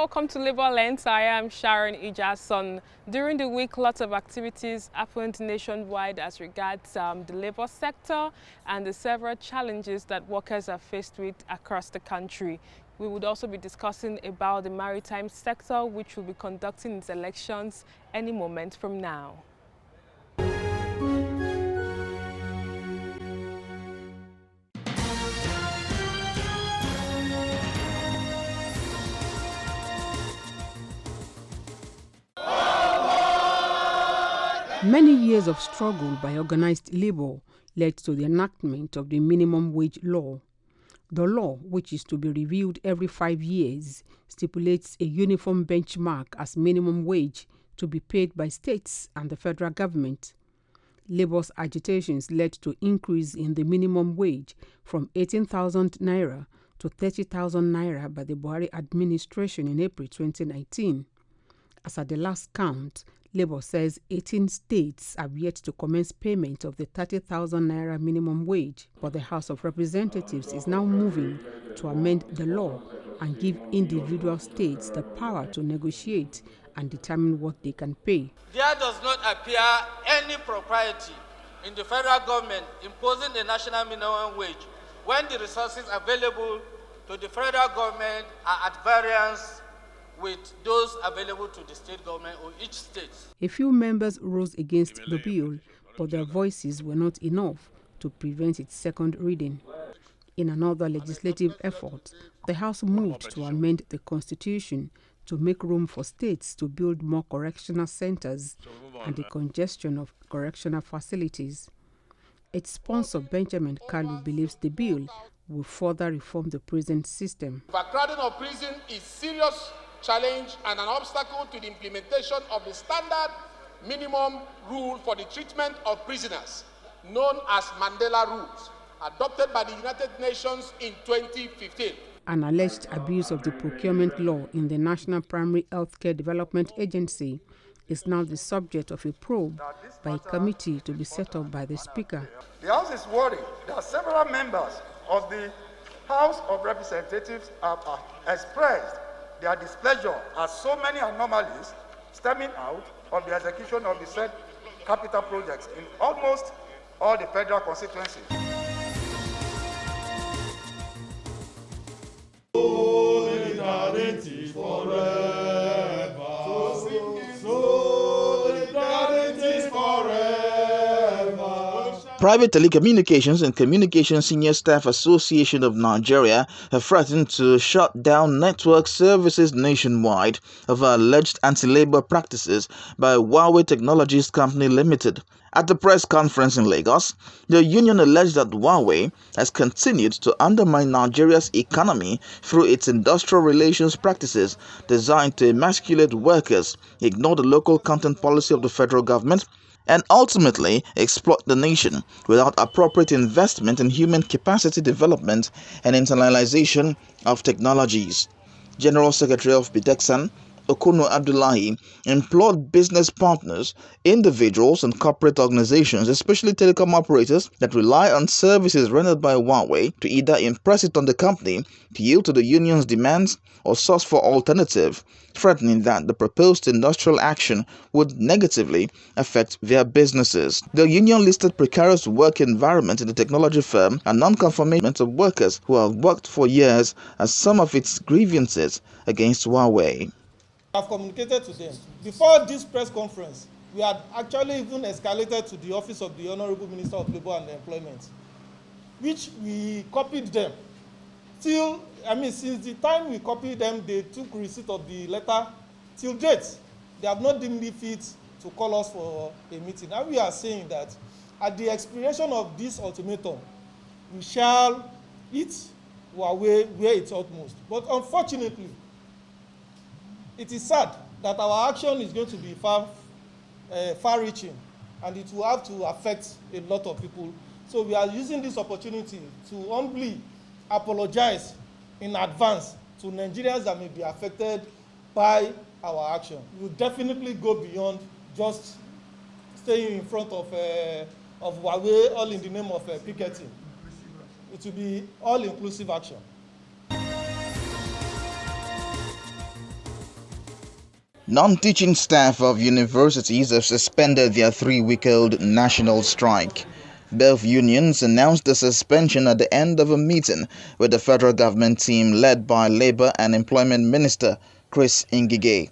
welcome to Labour Lens. I am Sharon Ijason. During the week, lots of activities happened nationwide as regards the labour sector and the several challenges that workers are faced with across the country. We would also be discussing about the maritime sector, which will be conducting its elections any moment from now. Many years of struggle by organized labor led to the enactment of the minimum wage law. The law, which is to be reviewed every 5 years, stipulates a uniform benchmark as minimum wage to be paid by states and the federal government. Labor's agitations led to increase in the minimum wage from 18,000 naira to 30,000 naira by the Buhari administration in April 2019. As at the last count, Labour says 18 states have yet to commence payment of the 30,000 naira minimum wage, but the House of Representatives is now moving to amend the law and give individual states the power to negotiate and determine what they can pay. There does not appear any propriety in the federal government imposing the national minimum wage when the resources available to the federal government are at variance with those available to the state government or each state. A few members rose against the bill, but their voices were not enough to prevent its second reading. In another legislative effort, the House moved to amend the Constitution to make room for states to build more correctional centers and the congestion of correctional facilities. Its sponsor, Benjamin Kalu, believes the bill will further reform the prison system. Overcrowding of prison is serious challenge and an obstacle to the implementation of the standard minimum rule for the treatment of prisoners, known as Mandela Rules, adopted by the United Nations in 2015. An alleged abuse of the procurement law in the National Primary Healthcare Development Agency is now the subject of a probe by a committee to be set up by the Speaker. The House is worried that several members of the House of Representatives have expressed their displeasure at so many anomalies stemming out of the execution of the said capital projects in almost all the federal constituencies. Solidarity forever. Solidarity forever. Private Telecommunications and Communications Senior Staff Association of Nigeria have threatened to shut down network services nationwide over alleged anti-labor practices by Huawei Technologies Company Limited. At the press conference in Lagos, the union alleged that Huawei has continued to undermine Nigeria's economy through its industrial relations practices designed to emasculate workers, ignore the local content policy of the federal government, and ultimately exploit the nation without appropriate investment in human capacity development and internalization of technologies. General Secretary of Bidexan, Okuno Abdullahi, implored business partners, individuals and corporate organizations, especially telecom operators that rely on services rendered by Huawei, to either impress it on the company to yield to the union's demands or source for alternative, threatening that the proposed industrial action would negatively affect their businesses. The union listed precarious work environment in the technology firm and non-conformance of workers who have worked for years as some of its grievances against Huawei. I've communicated to them. Before this press conference, we had actually even escalated to the office of the Honorable Minister of Labour and Employment, which we copied them. Since the time we copied them, they took receipt of the letter. Till date, they have not deemed it fit to call us for a meeting. Now we are saying that at the expiration of this ultimatum, we shall hit Huawei where it's utmost. But unfortunately, it is sad that our action is going to be far-reaching, and it will have to affect a lot of people. So we are using this opportunity to humbly apologize in advance to Nigerians that may be affected by our action. We will definitely go beyond just staying in front of Huawei, all in the name of picketing. It will be all-inclusive action. Non-teaching staff of universities have suspended their 3-week-old national strike. Both unions announced the suspension at the end of a meeting with the federal government team led by Labour and Employment Minister Chris Ngige.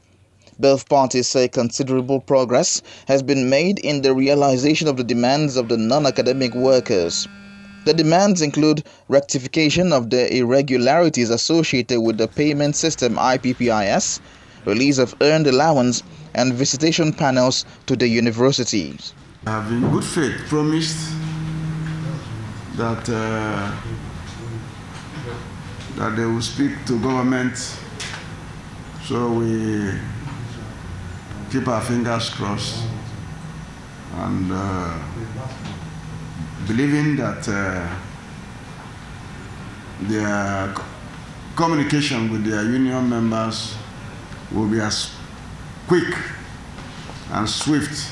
Both parties say considerable progress has been made in the realization of the demands of the non-academic workers. The demands include rectification of the irregularities associated with the payment system IPPIS, release of earned allowance, and visitation panels to the universities. I have in good faith promised that that they will speak to government, so we keep our fingers crossed and believing that their communication with their union members will be as quick and swift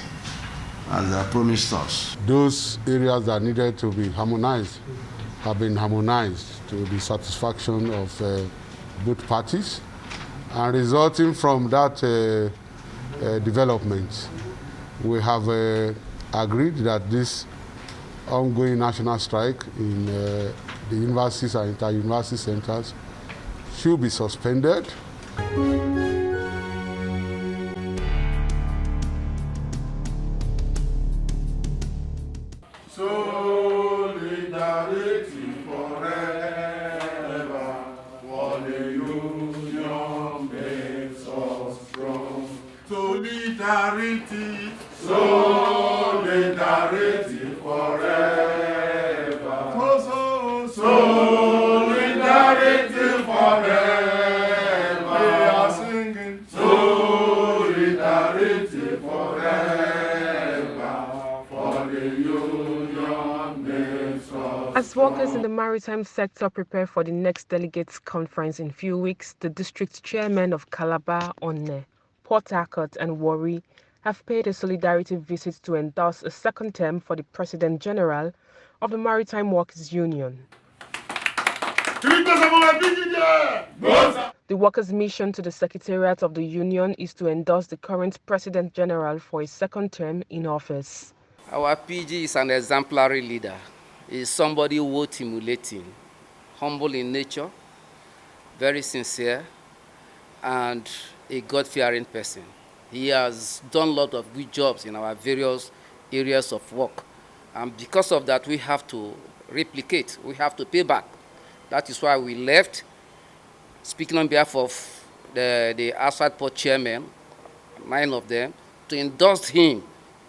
as they promised us. Those areas that needed to be harmonized have been harmonized to the satisfaction of both parties. And resulting from that development, we have agreed that this ongoing national strike in the universities and inter-university centers should be suspended. Solidarity forever, for the union makes us strong. Solidarity, solidarity forever. Solidarity forever. We are singing solidarity forever, for the union makes us. As workers in the maritime sector prepare for the next delegates conference in few weeks, the district chairmen of Calabar, Onne, Port Harcourt and Warri have paid a solidarity visit to endorse a second term for the President General of the Maritime Workers Union. The workers' mission to the Secretariat of the Union is to endorse the current President General for a second term in office. Our PG is an exemplary leader. He is somebody worth emulating, humble in nature, very sincere, and a God-fearing person. He has done a lot of good jobs in our various areas of work. And because of that, we have to replicate, we have to pay back. That is why we left, speaking on behalf of the outside port chairmen, 9 of them, to endorse him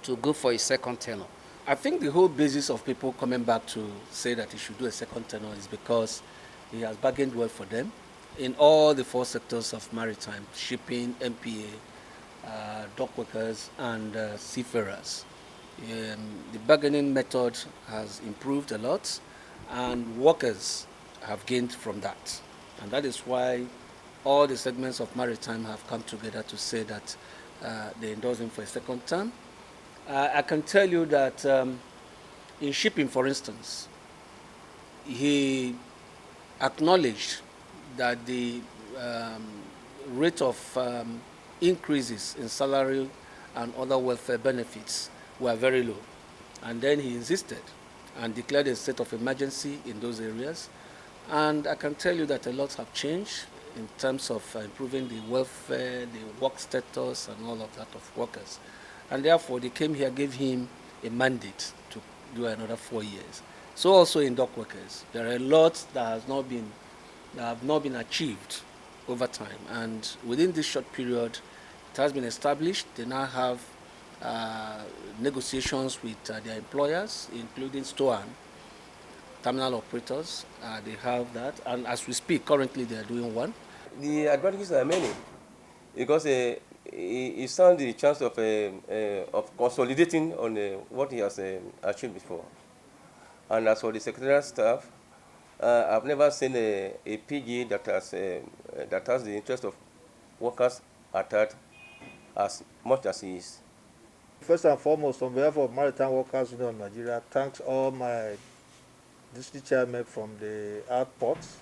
to go for a second tenure. I think the whole basis of people coming back to say that he should do a second tenure is because he has bargained well for them in all the 4 sectors of maritime: shipping, MPA, dock workers, and seafarers. The bargaining method has improved a lot, and workers have gained from that. And that is why all the segments of maritime have come together to say that they endorse him for a second term. I can tell you that in shipping, for instance, he acknowledged that the rate of increases in salary and other welfare benefits were very low. And then he insisted and declared a state of emergency in those areas. And I can tell you that a lot have changed in terms of improving the welfare, the work status, and all of that of workers. And therefore, they came here, gave him a mandate to do another 4 years. So also in dock workers, there are a lot that have not been achieved over time. And within this short period, it has been established. They now have negotiations with their employers, including Stoan, terminal operators. They have that. And as we speak, currently they are doing one. The advantages are many, because he stands the chance of consolidating on what he has achieved before. And as for the secretarial staff, I've never seen a PG that has the interest of workers at heart as much as he is. First and foremost, on behalf of Maritime Workers Union of Nigeria, thanks all my district chairmen from the outports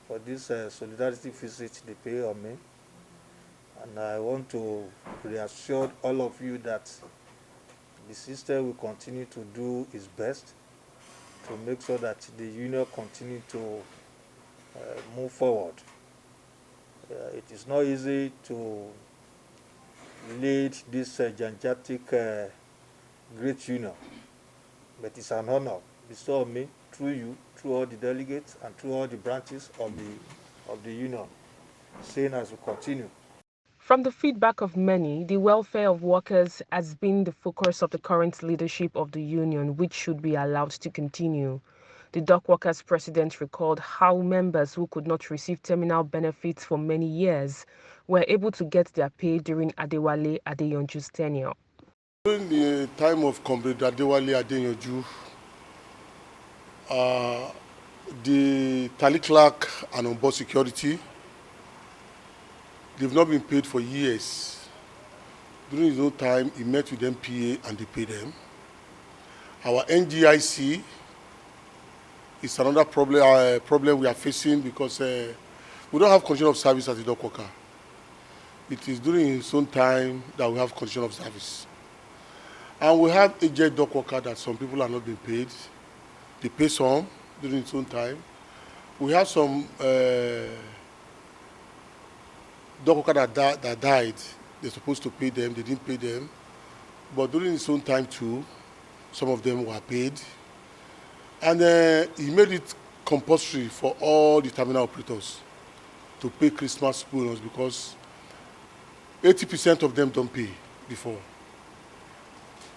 for this solidarity visit they pay on me. And I want to reassure all of you that the system will continue to do its best to make sure that the union continue to move forward. It is not easy to lead this gigantic great union, but it's an honor bestowed on me through you, through all the delegates, and through all the branches of the union, saying as we continue. From the feedback of many, the welfare of workers has been the focus of the current leadership of the union, which should be allowed to continue. The dock workers president recalled how members who could not receive terminal benefits for many years were able to get their pay during Adeyanju's tenure. During the time of Comrade Adeyanju, the tally clerk and on-board security, they've not been paid for years. During his own time, he met with MPA and they paid them. Our NGIC is another problem we are facing because we don't have condition of service as a dock worker. It is during his own time that we have condition of service. And we have aged dock worker that some people are not being paid. They pay some during its own time. We have some dock worker that died. They're supposed to pay them, they didn't pay them. But during its own time too, some of them were paid. And he made it compulsory for all the terminal operators to pay Christmas bonus because 80% of them don't pay before.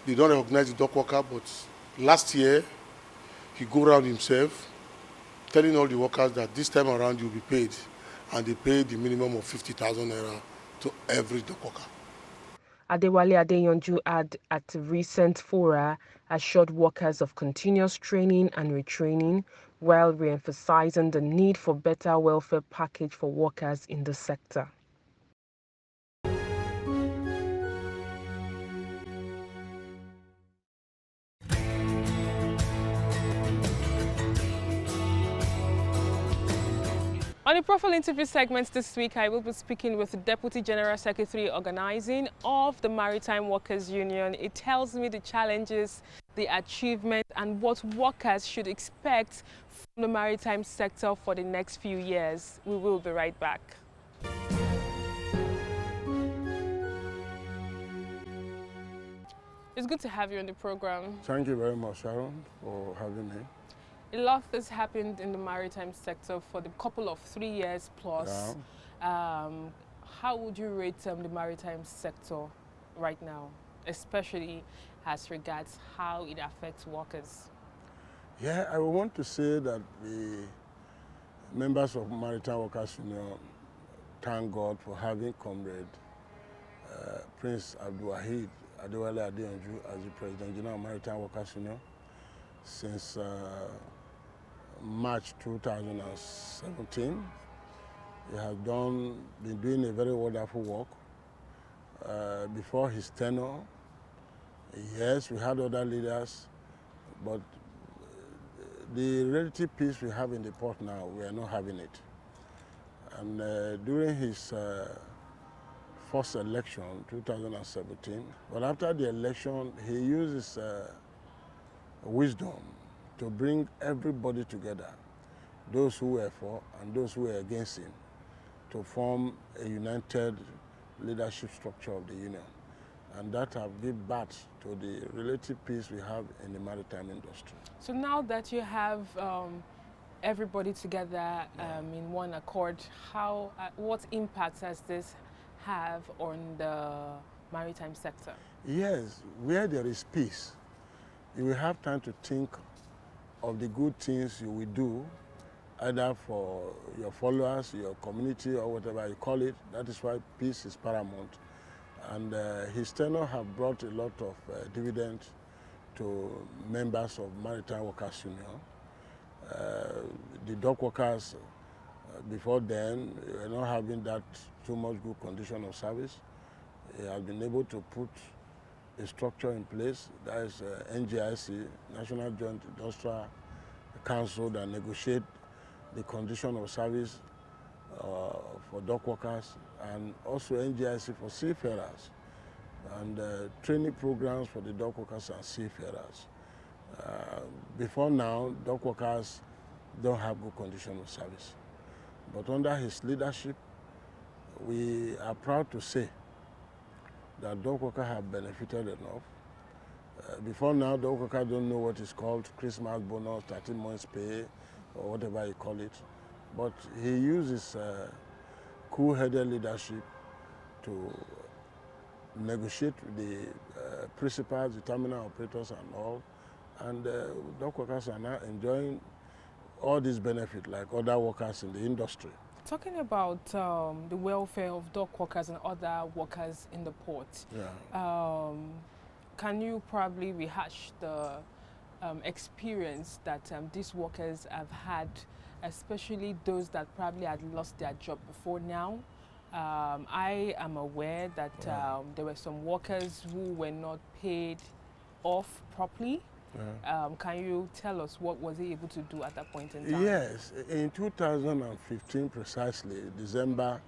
They don't recognize the dock worker, but last year, he go around himself telling all the workers that this time around you'll be paid, and they paid the minimum of 50,000 naira to every dock worker. Adeyanju had at recent fora assured workers of continuous training and retraining while re-emphasizing the need for better welfare package for workers in the sector. On the profile interview segments this week, I will be speaking with the Deputy General Secretary Organizing of the Maritime Workers Union. It tells me the challenges, the achievements, and what workers should expect from the maritime sector for the next few years. We will be right back. It's good to have you on the program. Thank you very much, Sharon, for having me. A lot has happened in the maritime sector for the couple of 3 years plus. Yeah. How would you rate the maritime sector right now, especially as regards how it affects workers? Yeah, I want to say that the members of Maritime Workers Union thank God for having Comrade Prince Abdulwahid Adeyanju as the President General of Maritime Workers Union since March 2017. He has been doing a very wonderful work. Before his tenure, yes, we had other leaders, but the relative peace we have in the port now, we are not having it. And during his first election, 2017, but after the election, he used his wisdom to bring everybody together, those who were for and those who were against him, to form a united leadership structure of the union. And that have given birth to the relative peace we have in the maritime industry. So now that you have everybody together in one accord, what impact has this have on the maritime sector? Yes, where there is peace, you will have time to think of the good things you will do, either for your followers, your community, or whatever you call it. That is why peace is paramount. And his tenure have brought a lot of dividends to members of Maritime Workers Union. The dock workers, before then, were not having that too much good condition of service. He has been able to put a structure in place, that is NGIC, National Joint Industrial Council, that negotiate the condition of service for dock workers and also NGIC for seafarers, and training programs for the dock workers and seafarers. Before now, dock workers don't have good condition of service. But under his leadership, we are proud to say that dock workers have benefited enough. Before now, dock workers don't know what is called Christmas bonus, 13 months pay, or whatever you call it. But he uses cool-headed leadership to negotiate with the principals, the terminal operators and all. And dock workers are now enjoying all these benefits like other workers in the industry. Talking about the welfare of dock workers and other workers in the port, can you probably rehash the experience that these workers have had, especially those that probably had lost their job before now? I am aware that there were some workers who were not paid off properly. Can you tell us what was he able to do at that point in time? Yes, in 2015 precisely, December,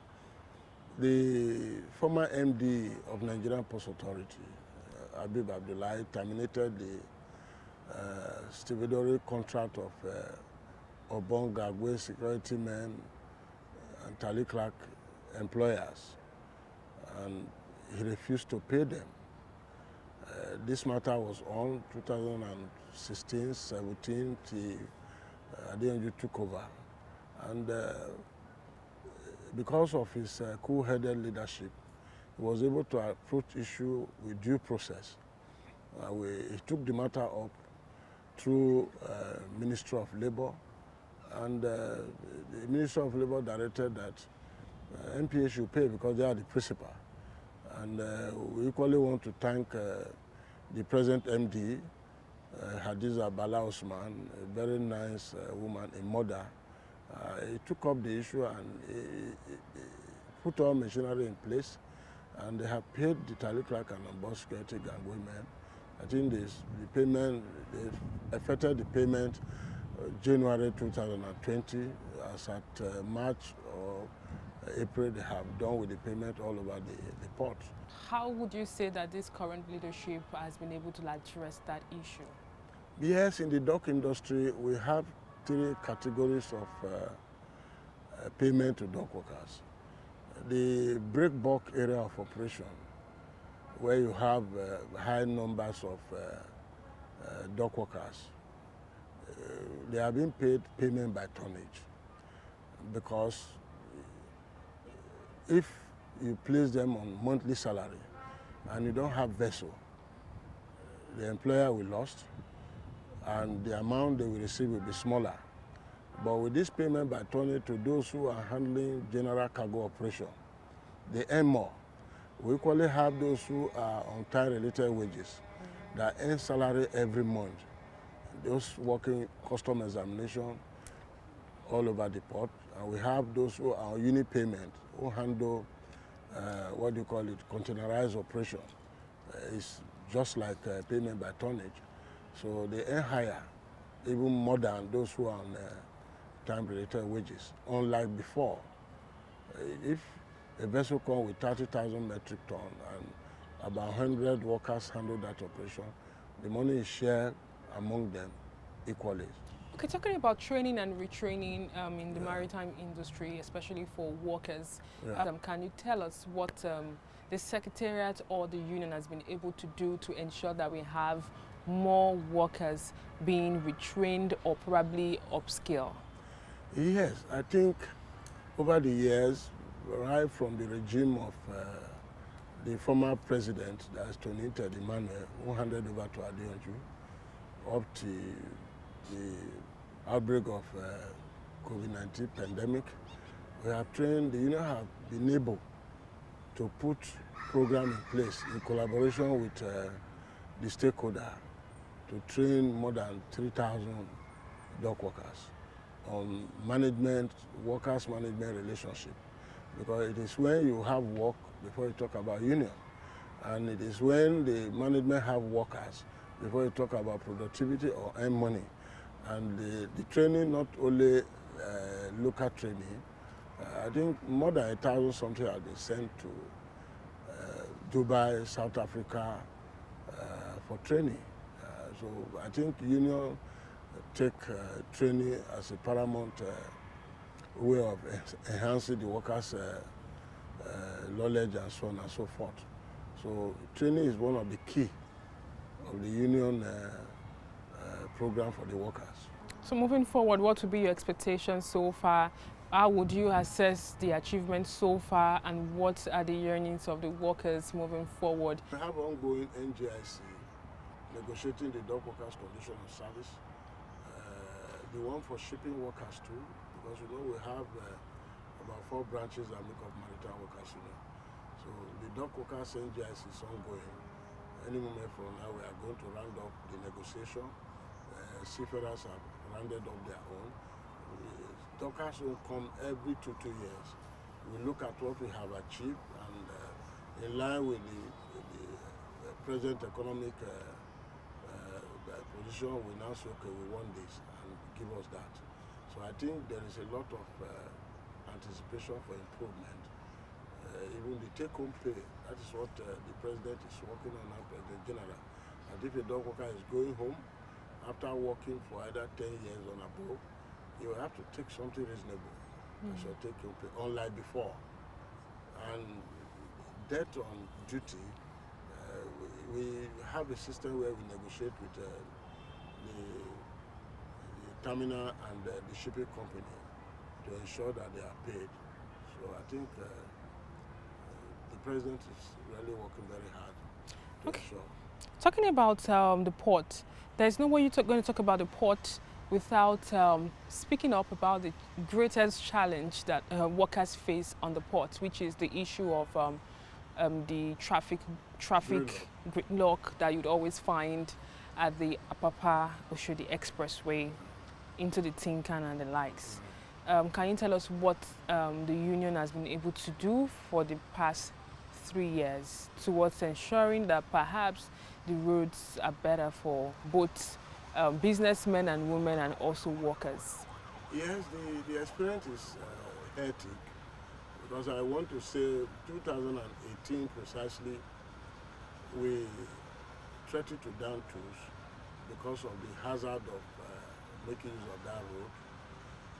the former MD of Nigerian Post Authority, Habib Abdullahi, terminated the stevedore contract of Obonga, Agwe security men and tally clerk employers, and he refused to pay them. This matter was on 2016, 17, till Adeyanju took over. And because of his cool-headed leadership, he was able to approach issue with due process. He took the matter up through Ministry of Labour, and the Ministry of Labour directed that NPA should pay because they are the principal. And we equally want to thank the present MD, Hadiza Bala Osman, a very nice woman, a mother. He took up the issue and he put all machinery in place, and they have paid the tally clerk and on-board security gangway men. I think the payment, they effected the payment January 2020. As at March or April, they have done with the payment all over the port. How would you say that this current leadership has been able to address that issue? Yes, in the dock industry, we have three categories of payment to dock workers. The break bulk area of operation, where you have high numbers of dock workers, they are being paid payment by tonnage, because if you place them on monthly salary and you don't have vessel, the employer will lose and the amount they will receive will be smaller. But with this payment by tonnage to those who are handling general cargo operation, they earn more. We equally have those who are on time-related wages that earn salary every month. Those working custom examination all over the port. And we have those who are on unit payment, who handle, what do you call it, containerized operation. It's just like payment by tonnage. So they earn higher, even more than those who are on time-related wages. Unlike before, if a vessel comes with 30,000 metric ton and about 100 workers handle that operation, the money is shared among them equally. Okay, talking about training and retraining in the maritime industry, especially for workers, can you tell us what the Secretariat or the union has been able to do to ensure that we have more workers being retrained or probably upskill? Yes, I think over the years, right from the regime of the former president, that's Tony Emmanuel, who handed over to Adeyanju, up to the outbreak of COVID-19 pandemic, we have trained, the union have been able to put program in place in collaboration with the stakeholder to train more than 3,000 dock workers on management, workers management relationship. Because it is when you have work before you talk about union. And it is when the management have workers before you talk about productivity or earn money. And the training, not only local training, I think more than 1,000 something have been sent to Dubai, South Africa for training. So I think union take training as a paramount way of enhancing the workers' knowledge and so on and so forth. So training is one of the key of the union program for the workers. So moving forward, what would be your expectations so far? How would you assess the achievements so far, and what are the yearnings of the workers moving forward? We have ongoing NGIC negotiating the dock workers' condition of service, the one for shipping workers too, because you know we have about 4 branches that make up Maritime Workers Union. So the dock workers NGIC is ongoing. Any moment from now we are going to round up the negotiation. Seafarers have rounded up their own. Dockers will come every 2 years. We look at what we have achieved, and in line with the present economic position, we now say, okay, we want this, and give us that. So I think there is a lot of anticipation for improvement. Even the take-home pay, that is what the president is working on now, President General. And if a dock worker is going home after working for either 10 years or above, you will have to take something reasonable as your take-home pay, unlike before. And debt on duty, we have a system where we negotiate with the terminal and the shipping company to ensure that they are paid. So I think the president is really working very hard to ensure. Talking about the port, there's no way you're going to talk about the port without speaking up about the greatest challenge that workers face on the port, which is the issue of the traffic gridlock that you'd always find at the Apapa-Oshodi Expressway into the Tinkan and the likes. Can you tell us what the union has been able to do for the past 3 years towards ensuring that perhaps the roads are better for both businessmen and women and also workers? Yes, the experience is hectic, because I want to say 2018 precisely, we threatened to down tools because of the hazard of making use of that road.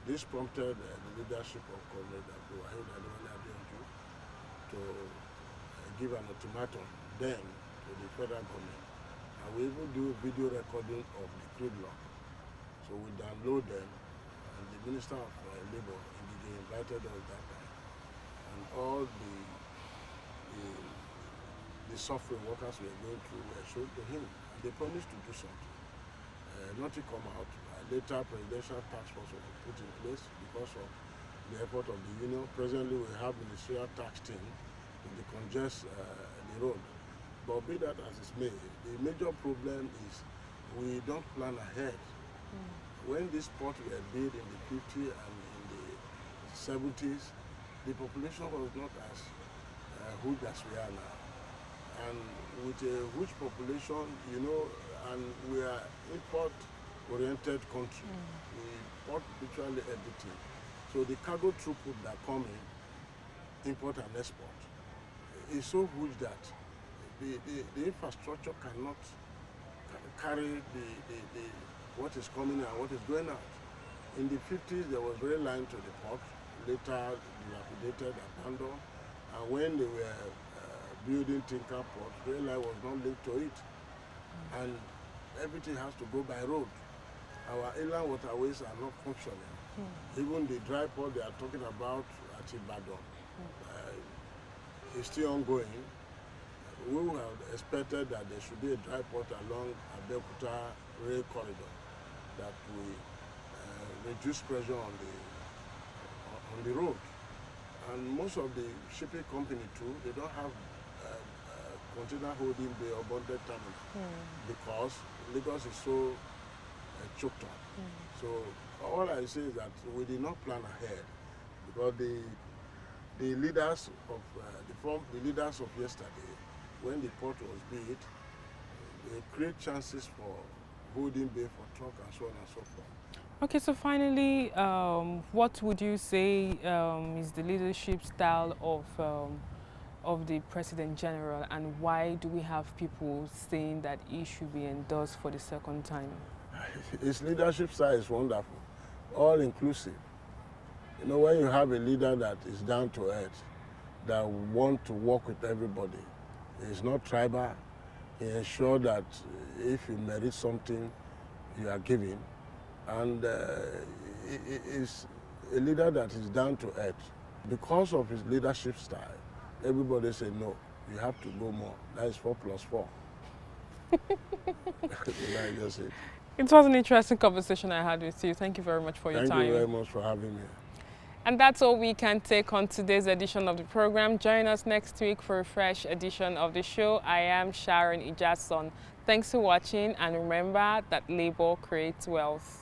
This prompted the leadership of Comrade Adeyanju to give an ultimatum then to the federal government. And we even do video recording of the gridlock. So we download them, and the Minister of Labour invited us that time. And all the suffering workers were going through were shown to him. And they promised to do something. Nothing come out. Later, presidential task force was put in place because of the effort of the union. Presently, we have ministerial tax team to decongest the road. But be that as it may, the major problem is we don't plan ahead. When this port were built in the 50s and in the 70s, the population was not as huge as we are now. And with a huge population, you know, and we are import-oriented country. We import virtually everything. So the cargo throughput that come in, import and export, is so huge that the infrastructure cannot carry what is coming and what is going out. In the 50s, there was rail line to the port, later dilapidated, abandoned, and when they were building Tinker Port, rail line was not linked to it. And everything has to go by road. Our inland waterways are not functioning. Even the dry port they are talking about at Ibadan is still ongoing. We would have expected that there should be a dry port along Abeokuta rail corridor that will reduce pressure on the road. And most of the shipping company too, they don't have container holding bay or bonded terminal because Lagos is so choked up. So all I say is that we did not plan ahead, because the leaders of the leaders of yesterday, when the port was built, they create chances for holding bay for truck and so on and so forth. Okay, so finally, what would you say is the leadership style of the President General, and why do we have people saying that he should be endorsed for the second time? His leadership style is wonderful, all inclusive. You know, when you have a leader that is down to earth, that want to work with everybody, he's not tribal, he ensures that if you merit something, you are giving. And he is a leader that is down to earth. Because of his leadership style, everybody say no, you have to go more. That is 4 plus 4. Just it. It was an interesting conversation I had with you. Thank you very much for your time. Thank you very much for having me. And that's all we can take on today's edition of the program. Join us next week for a fresh edition of the show. I am Sharon Ijason. Thanks for watching, and remember that labor creates wealth.